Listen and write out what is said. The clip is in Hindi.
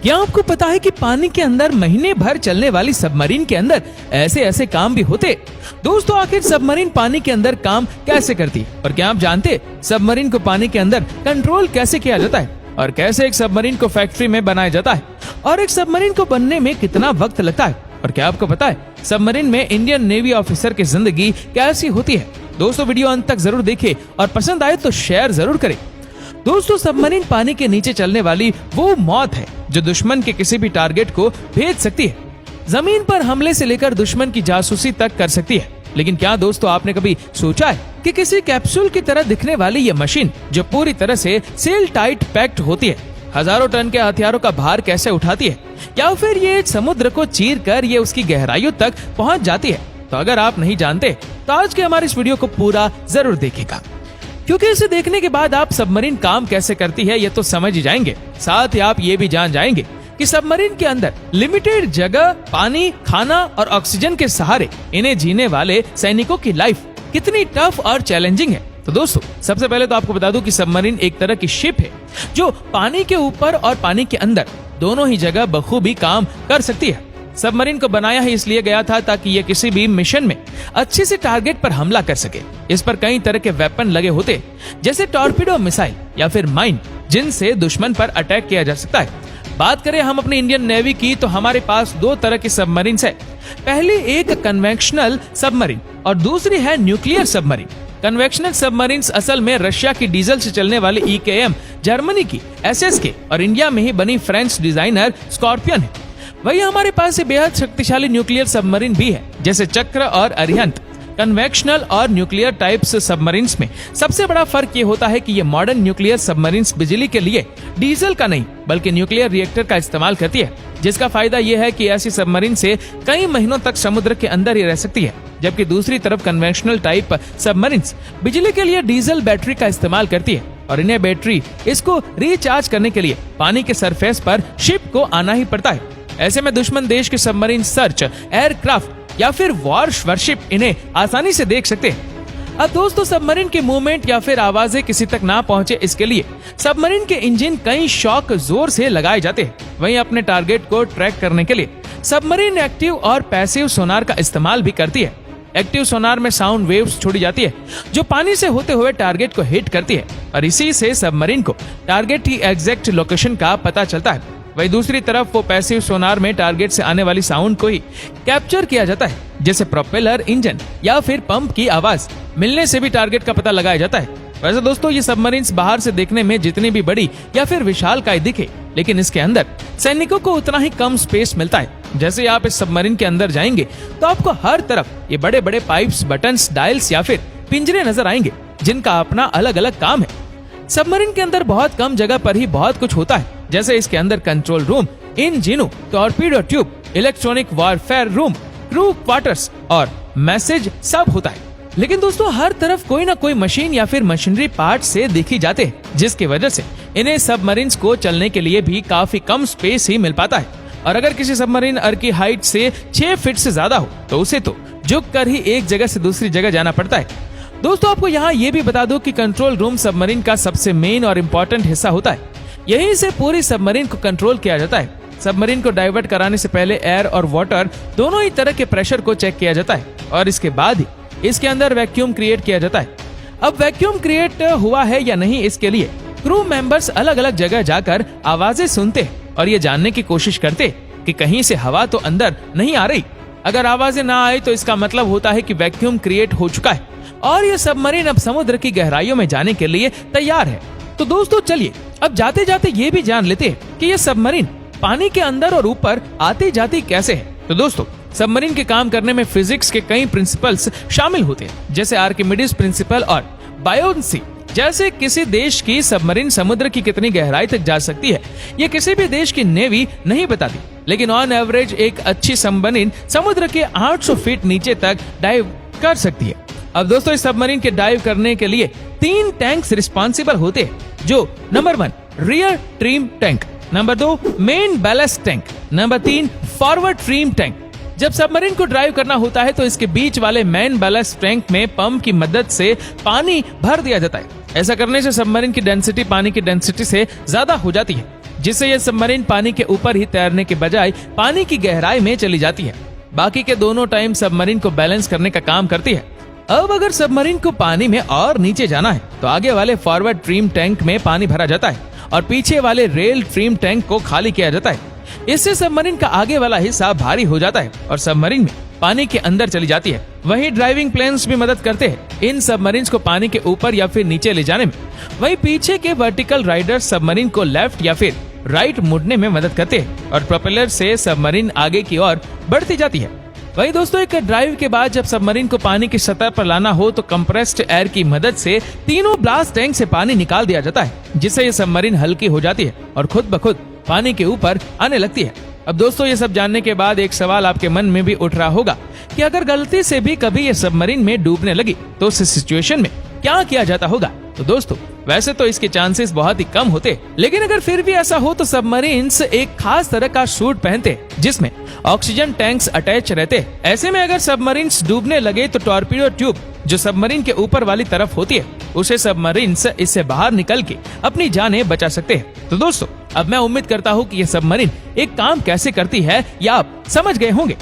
क्या आपको पता है कि पानी के अंदर महीने भर चलने वाली सबमरीन के अंदर ऐसे ऐसे काम भी होते? दोस्तों, आखिर सबमरीन पानी के अंदर काम कैसे करती है? और क्या आप जानते सबमरीन को पानी के अंदर कंट्रोल कैसे किया जाता है? और कैसे एक सबमरीन को फैक्ट्री में बनाया जाता है? और एक सबमरीन को बनने में कितना वक्त लगता है? और क्या आपको पता है सबमरीन में इंडियन नेवी ऑफिसर की जिंदगी कैसी होती है? दोस्तों, वीडियो अंत तक जरूर देखें और पसंद आए तो शेयर जरूर करें। दोस्तों, सबमरीन पानी के नीचे चलने वाली वो मौत है जो दुश्मन के किसी भी टारगेट को भेज सकती है। जमीन पर हमले से लेकर दुश्मन की जासूसी तक कर सकती है। लेकिन क्या दोस्तों, आपने कभी सोचा है कि किसी कैप्सूल की तरह दिखने वाली ये मशीन जो पूरी तरह से सील टाइट पैक्ड होती है, हजारों टन के हथियारों का भार कैसे उठाती है? या फिर ये समुद्र को चीर कर ये उसकी गहराइयों तक पहुंच जाती है? तो अगर आप नहीं जानते तो आज के हमारे इस वीडियो को पूरा जरूर देखेगा, क्योंकि इसे देखने के बाद आप सबमरीन काम कैसे करती है ये तो समझ ही जाएंगे। साथ ही आप ये भी जान जाएंगे कि सबमरीन के अंदर लिमिटेड जगह, पानी, खाना और ऑक्सीजन के सहारे इन्हें जीने वाले सैनिकों की लाइफ कितनी टफ और चैलेंजिंग है। तो दोस्तों, सबसे पहले तो आपको बता दूं कि सबमरीन एक तरह की शिप है जो पानी के ऊपर और पानी के अंदर दोनों ही जगह बखूबी काम कर सकती है। सबमरीन को बनाया ही इसलिए गया था ताकि ये किसी भी मिशन में अच्छे से टारगेट पर हमला कर सके। इस पर कई तरह के वेपन लगे होते, जैसे टॉर्पीडो मिसाइल या फिर माइन, जिनसे दुश्मन पर अटैक किया जा सकता है। बात करें हम अपनी इंडियन नेवी की, तो हमारे पास दो तरह की सबमरीन है। पहली एक कन्वेंशनल सबमरीन और दूसरी है न्यूक्लियर सबमरीन। कन्वेंशनल सबमरीन्स असल में रशिया की डीजल से चलने वाली EKM, जर्मनी की SSK और इंडिया में ही बनी फ्रेंच डिजाइनर स्कॉर्पियन है। वही हमारे पास बेहद शक्तिशाली न्यूक्लियर सबमरीन भी है, जैसे चक्र और अरिहंत। कन्वेंशनल और न्यूक्लियर टाइप्स सबमरीन्स में सबसे बड़ा फर्क ये होता है कि ये मॉडर्न न्यूक्लियर सबमरीन्स बिजली के लिए डीजल का नहीं बल्कि न्यूक्लियर रिएक्टर का इस्तेमाल करती है, जिसका फायदा ये है कि ऐसी सबमरीन से कई महीनों तक समुद्र के अंदर ही रह सकती है। जबकि दूसरी तरफ कन्वेंशनल टाइप सबमरीन्स बिजली के लिए डीजल बैटरी का इस्तेमाल करती है और इन्हें बैटरी इसको रिचार्ज करने के लिए पानी के सरफेस पर शिप को आना ही पड़ता है। ऐसे में दुश्मन देश के सबमरीन सर्च एयरक्राफ्ट या फिर वॉरशिप इन्हें आसानी से देख सकते हैं। अब दोस्तों, सबमरीन की मूवमेंट या फिर आवाजें किसी तक ना पहुंचे, इसके लिए सबमरीन के इंजन कई शॉक जोर से लगाए जाते हैं। वहीं अपने टारगेट को ट्रैक करने के लिए सबमरीन एक्टिव और पैसिव सोनार का इस्तेमाल भी करती है। एक्टिव सोनार में साउंड वेव्स छोड़ी जाती है जो पानी से होते हुए टारगेट को हिट करती है और इसी से सबमरीन को टारगेट की एग्जैक्ट लोकेशन का पता चलता है। वही दूसरी तरफ वो पैसिव सोनार में टारगेट से आने वाली साउंड को ही कैप्चर किया जाता है, जैसे प्रोपेलर, इंजन या फिर पंप की आवाज मिलने से भी टारगेट का पता लगाया जाता है। वैसे दोस्तों, ये सबमरीन्स बाहर से देखने में जितनी भी बड़ी या फिर विशालकाय दिखे, लेकिन इसके अंदर सैनिकों को उतना ही कम स्पेस मिलता है। जैसे आप इस सबमरीन के अंदर जाएंगे तो आपको हर तरफ ये बड़े बड़े पाइप्स, बटन्स, डायल्स या फिर पिंजरे नजर आएंगे, जिनका अपना अलग अलग काम है। सबमरीन के अंदर बहुत कम जगह पर ही बहुत कुछ होता है, जैसे इसके अंदर control room, engine, torpedo tube, electronic warfare room, crew quarters और मैसेज सब होता है। लेकिन दोस्तों, हर तरफ कोई ना कोई मशीन या फिर मशीनरी पार्ट से दिखी जाते हैं, जिसकी वजह से इन्हें सबमरीन्स को चलने के लिए भी काफी कम स्पेस ही मिल पाता है। और अगर किसी सबमरीन की हाइट से 6 फीट से ज्यादा हो तो उसे तो झुक कर ही एक जगह से दूसरी जगह जाना पड़ता है। दोस्तों, आपको यहाँ ये भी बता दूं कि कंट्रोल रूम सबमरीन का सबसे मेन और इम्पोर्टेंट हिस्सा होता है। यहीं से पूरी सबमरीन को कंट्रोल किया जाता है। सबमरीन को डाइवर्ट कराने से पहले एयर और वाटर दोनों ही तरह के प्रेशर को चेक किया जाता है और इसके बाद ही इसके अंदर वैक्यूम क्रिएट किया जाता है। अब वैक्यूम क्रिएट हुआ है या नहीं, इसके लिए क्रू मेंबर्स अलग अलग जगह जाकर आवाजें सुनते हैं और ये जानने की कोशिश करते कि कहीं से हवा तो अंदर नहीं आ रही। अगर आवाजें ना आए तो इसका मतलब होता है कि वैक्यूम क्रिएट हो चुका है और ये सबमरीन अब समुद्र की गहराइयों में जाने के लिए तैयार है। तो दोस्तों, चलिए अब जाते जाते ये भी जान लेते हैं कि ये सबमरीन पानी के अंदर और ऊपर आती जाती कैसे है। तो दोस्तों, सबमरीन के काम करने में फिजिक्स के कई प्रिंसिपल्स शामिल होते हैं, जैसे आर्किमिडीज प्रिंसिपल और बायोन्सी। जैसे किसी देश की सबमरीन समुद्र की कितनी गहराई तक जा सकती है, ये किसी भी देश की नेवी नहीं बताती, लेकिन ऑन एवरेज एक अच्छी सबमरीन समुद्र के 800 फीट नीचे तक डाइव कर सकती है। अब दोस्तों, इस सबमरीन के डाइव करने के लिए 3 टैंक्स रिस्पॉन्सिबल होते हैं, जो number 1 rear trim tank, number 2 main ballast tank, number 3 forward trim tank. जब सबमरीन को ड्राइव करना होता है तो इसके बीच वाले मेन बैलेस्ट टैंक में पंप की मदद से पानी भर दिया जाता है। ऐसा करने से सबमरीन की डेंसिटी पानी की डेंसिटी से ज्यादा हो जाती है, जिससे यह सबमरीन पानी के ऊपर ही तैरने के बजाय पानी की गहराई में चली जाती है। बाकी के दोनों टाइम सबमरीन को बैलेंस करने का काम करती है। अब अगर सबमरीन को पानी में और नीचे जाना है तो आगे वाले फॉरवर्ड ट्रिम टैंक में पानी भरा जाता है और पीछे वाले रेल ट्रिम टैंक को खाली किया जाता है। इससे सबमरीन का आगे वाला हिस्सा भारी हो जाता है और सबमरीन में पानी के अंदर चली जाती है। वहीं ड्राइविंग प्लेन्स भी मदद करते हैं इन सबमरीन्स को पानी के ऊपर या फिर नीचे ले जाने में। वहीं पीछे के वर्टिकल राइडर सबमरीन को लेफ्ट या फिर राइट मुड़ने में मदद करते हैं और प्रोपेलर से सबमरीन आगे की ओर बढ़ती जाती है। वहीं दोस्तों एक ड्राइव के बाद जब सबमरीन को पानी की सतह पर लाना हो तो कंप्रेस्ड एयर की मदद से तीनों ब्लास्ट टैंक से पानी निकाल दिया जाता है, जिससे ये सबमरीन हल्की हो जाती है और खुद ब खुद पानी के ऊपर आने लगती है। अब दोस्तों ये सब जानने के बाद एक सवाल आपके मन में भी उठ रहा होगा कि अगर गलती से भी कभी ये सबमरीन में डूबने लगी तो उस सिचुएशन में क्या किया जाता होगा। तो दोस्तों वैसे तो इसके चांसेस बहुत ही कम होते, लेकिन अगर फिर भी ऐसा हो तो सबमरीन्स एक खास तरह का सूट पहनते हैं जिसमें ऑक्सीजन टैंक्स अटैच रहते हैं। ऐसे में अगर सबमरीन्स डूबने लगे तो टॉर्पीडो ट्यूब जो सबमरीन के ऊपर वाली तरफ होती है उसे सबमरीन्स इससे बाहर निकल के अपनी जानें बचा सकते हैं। तो दोस्तों अब मैं उम्मीद करता हूँ कि ये सबमरीन एक काम कैसे करती है या आप समझ गए होंगे।